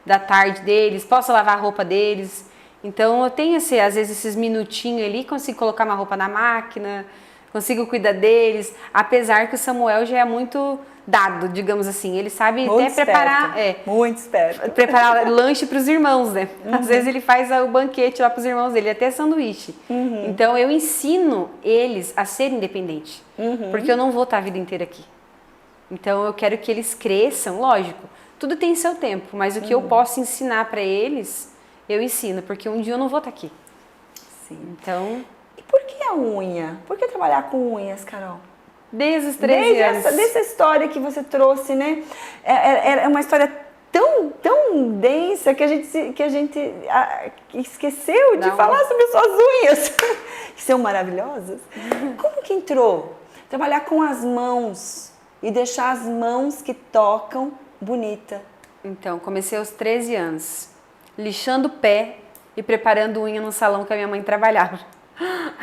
da tarde deles, posso lavar a roupa deles. Então, eu tenho, às vezes, esses minutinhos ali, consigo colocar uma roupa na máquina, consigo cuidar deles, apesar que o Samuel já é muito dado, digamos assim. Ele sabe muito até esperto, preparar... muito esperto. Preparar lanche para os irmãos, né? Às vezes ele faz o banquete lá para os irmãos dele, até sanduíche. Então, eu ensino eles a serem independentes, porque eu não vou estar a vida inteira aqui. Então, eu quero que eles cresçam, lógico, tudo tem seu tempo, mas o que eu posso ensinar para eles, eu ensino, porque um dia eu não vou estar aqui. Sim. Então... E por que a unha? Por que trabalhar com unhas, Carol? Desde os 13 anos. Dessa história que você trouxe, né? É uma história tão densa que a gente esqueceu de falar sobre suas unhas, que são maravilhosas. Como que entrou? Trabalhar com as mãos e deixar as mãos que tocam bonita. Então, comecei aos 13 anos, lixando o pé e preparando unha no salão que a minha mãe trabalhava.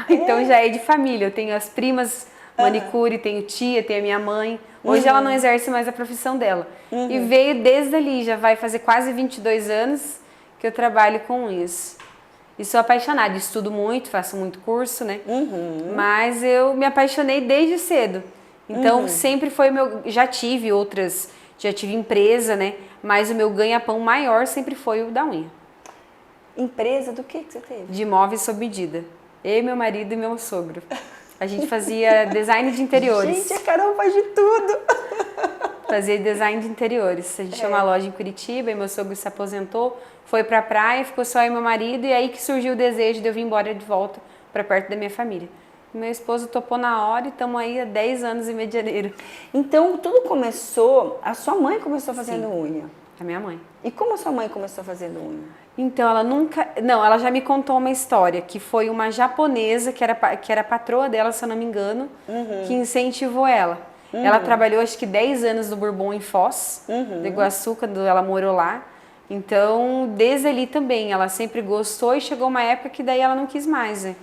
Então já é de família, eu tenho as primas manicure, tenho tia, tenho a minha mãe. Hoje ela não exerce mais a profissão dela. E veio desde ali, já vai fazer quase 22 anos que eu trabalho com unhas. E sou apaixonada, estudo muito, faço muito curso, né? Mas eu me apaixonei desde cedo. Então sempre foi já tive empresa, né? Mas o meu ganha-pão maior sempre foi o da unha. Empresa do que você teve? De móveis sob medida. Eu, meu marido e meu sogro. A gente fazia design de interiores. Gente, a Carol faz de tudo. Fazia design de interiores. A gente tinha uma loja em Curitiba e meu sogro se aposentou, foi pra praia, ficou só eu e meu marido, e aí que surgiu o desejo de eu vir embora de volta para perto da minha família. Meu esposo topou na hora e estamos aí há 10 anos em Medianeira. Então, tudo começou, a sua mãe começou fazendo unha? A minha mãe. E como a sua mãe começou fazendo unha? Então, ela já me contou uma história, que foi uma japonesa, que era patroa dela, se eu não me engano, que incentivou ela. Ela trabalhou, acho que 10 anos no Bourbon em Foz, do Iguaçu, quando ela morou lá. Então, desde ali também, ela sempre gostou e chegou uma época que daí ela não quis mais, né?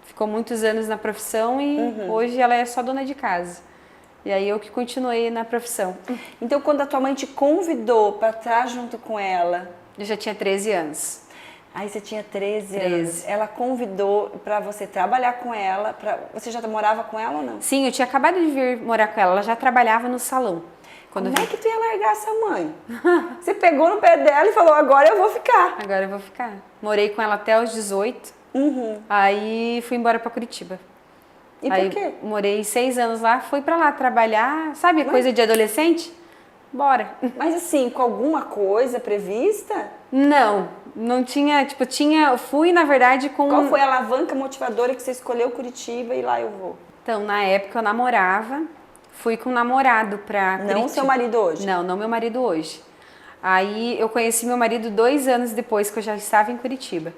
Ficou muitos anos na profissão e hoje ela é só dona de casa. E aí eu que continuei na profissão. Então, quando a tua mãe te convidou para estar junto com ela... Eu já tinha 13 anos. Aí você tinha 13 anos. Ela convidou para você trabalhar com ela. Você já morava com ela ou não? Sim, eu tinha acabado de vir morar com ela. Ela já trabalhava no salão. Como é que tu ia largar essa mãe? Você pegou no pé dela e falou, agora eu vou ficar. Agora eu vou ficar. Morei com ela até os 18. Aí fui embora para Curitiba. E aí, por quê? Morei 6 anos lá, fui para lá trabalhar. Sabe, coisa de adolescente? Bora. Mas assim, com alguma coisa prevista? Não tinha, fui na verdade com... Qual foi a alavanca motivadora que você escolheu Curitiba e lá eu vou? Então, na época eu namorava, fui com um namorado pra Curitiba. Não seu marido hoje? Não meu marido hoje. Aí eu conheci meu marido 2 anos depois que eu já estava em Curitiba.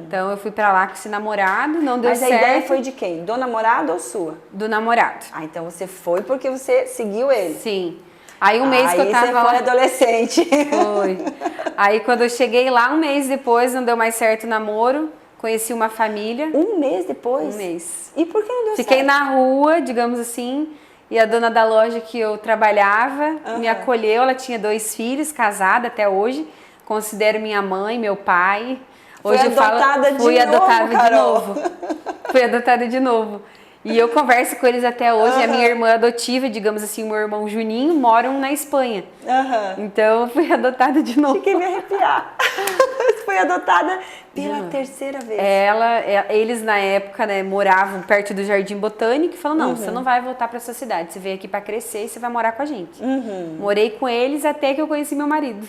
Então eu fui pra lá com esse namorado, não deu certo. Mas a ideia foi de quem? Do namorado ou sua? Do namorado. Ah, então você foi porque você seguiu ele? Sim. Aí um mês que eu tava lá... Aí você foi adolescente. Foi. Aí quando eu cheguei lá, um mês depois, não deu mais certo o namoro, conheci uma família. Um mês depois? Um mês. E por que não deu certo? Fiquei na rua, digamos assim, e a dona da loja que eu trabalhava me acolheu, ela tinha 2 filhos, casada até hoje, considero minha mãe, meu pai. Hoje fui adotada de novo. Fui adotada de novo. E eu converso com eles até hoje. A minha irmã adotiva, digamos assim, o meu irmão Juninho, moram na Espanha. Então eu fui adotada de novo. Fiquei me arrepiar. Foi adotada pela terceira vez. Eles na época, né, moravam perto do Jardim Botânico e falaram, não, você não vai voltar para sua cidade, você veio aqui para crescer e você vai morar com a gente. Morei com eles até que eu conheci meu marido.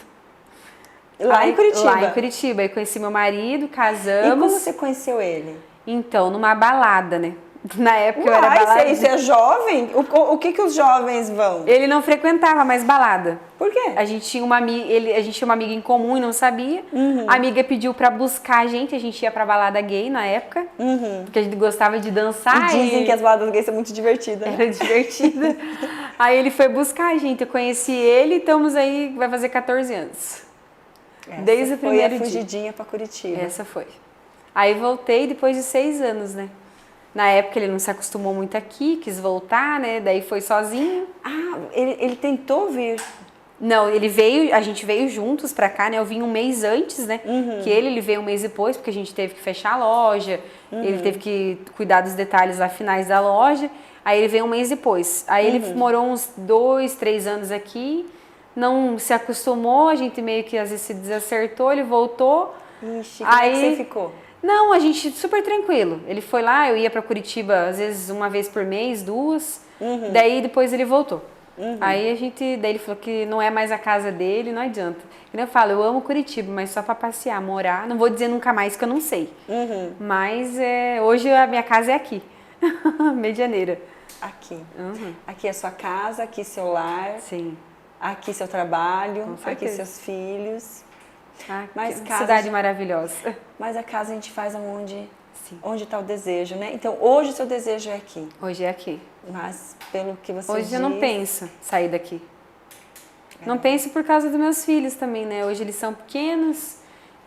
Lá em Curitiba? Lá em Curitiba. Aí conheci meu marido, casamos. E como você conheceu ele? Então, numa balada, né? Na época eu era balada. Isso é jovem? O que os jovens vão? Ele não frequentava mais balada. Por quê? A gente tinha uma amiga em comum e não sabia. A amiga pediu pra buscar a gente ia pra balada gay na época. Porque a gente gostava de dançar. E dizem que as baladas gays são muito divertidas. Era divertida. Aí ele foi buscar a gente, eu conheci ele e estamos aí, vai fazer 14 anos. Desde o primeiro dia. Foi a fugidinha pra Curitiba. Essa foi. Aí voltei depois de 6 anos, né? Na época ele não se acostumou muito aqui, quis voltar, né? Daí foi sozinho. Ah, ele tentou vir? Não, a gente veio juntos pra cá, né? Eu vim um mês antes, né? Que ele veio um mês depois, porque a gente teve que fechar a loja, ele teve que cuidar dos detalhes lá finais da loja. Aí ele veio um mês depois. Aí ele morou uns 2, 3 anos aqui, não se acostumou, a gente meio que às vezes se desacertou, ele voltou. Ixi, como é que você ficou? Não, a gente super tranquilo. Ele foi lá, eu ia pra Curitiba às vezes uma vez por mês, 2. Daí depois ele voltou. Aí daí ele falou que não é mais a casa dele, não adianta. E eu falo, eu amo Curitiba, mas só pra passear, morar, não vou dizer nunca mais que eu não sei. Mas hoje a minha casa é aqui, Medianeira. Aqui. Aqui é sua casa, aqui seu lar. Sim. Aqui seu trabalho, aqui seus filhos. Mas cidade maravilhosa. Mas a casa a gente faz onde está o desejo, né? Então hoje o seu desejo é aqui. Hoje é aqui. Mas pelo que você hoje diz... eu não penso sair daqui. Não penso por causa dos meus filhos também, né? Hoje eles são pequenos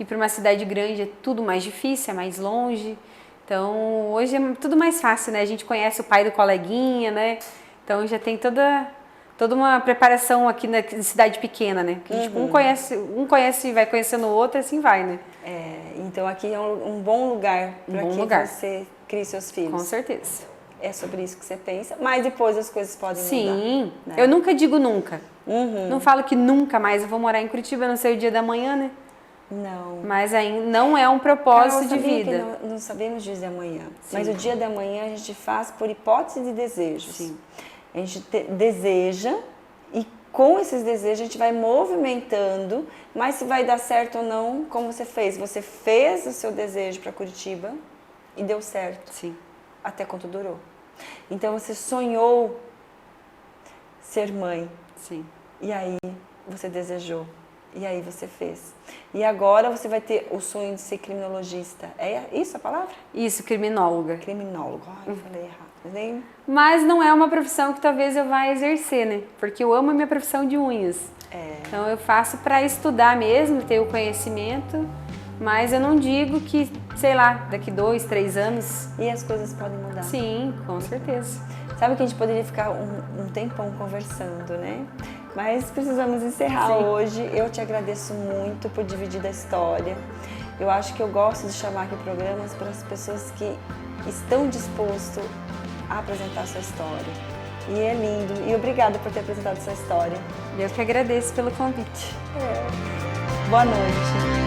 e para uma cidade grande é tudo mais difícil, é mais longe. Então hoje é tudo mais fácil, né? A gente conhece o pai do coleguinha, né? Então já tem toda uma preparação aqui na cidade pequena, né? Que a gente, um conhece e vai conhecendo o outro, assim vai, né? Então aqui é um bom lugar para que você crie seus filhos. Com certeza. É sobre isso que você pensa, mas depois as coisas podem mudar. Sim, né? Eu nunca digo nunca. Não falo que nunca mais eu vou morar em Curitiba, eu não sei o dia da manhã, né? Não. Mas ainda não é um propósito de vida. Não sabemos o dia da manhã, mas o dia da manhã a gente faz por hipótese de desejos. Sim. A gente deseja e com esses desejos a gente vai movimentando, mas se vai dar certo ou não, como você fez. Você fez o seu desejo para Curitiba e deu certo. Sim. Até quanto durou. Então você sonhou ser mãe. Sim. E aí você desejou. E aí você fez. E agora você vai ter o sonho de ser criminologista. É isso a palavra? Isso, criminóloga. Criminólogo. Ai, eu falei errado. Mas não é uma profissão que talvez eu vá exercer, né? Porque eu amo a minha profissão de unhas. Então eu faço para estudar mesmo, ter o conhecimento. Mas eu não digo que, sei lá, daqui 2, 3 anos... E as coisas podem mudar. Sim, com certeza. Sabe que a gente poderia ficar um tempão conversando, né? Mas precisamos encerrar hoje. Eu te agradeço muito por dividir da história. Eu acho que eu gosto de chamar aqui programas para as pessoas que estão dispostas a apresentar a sua história. E é lindo. E obrigada por ter apresentado a sua história. Eu que agradeço pelo convite. Boa noite.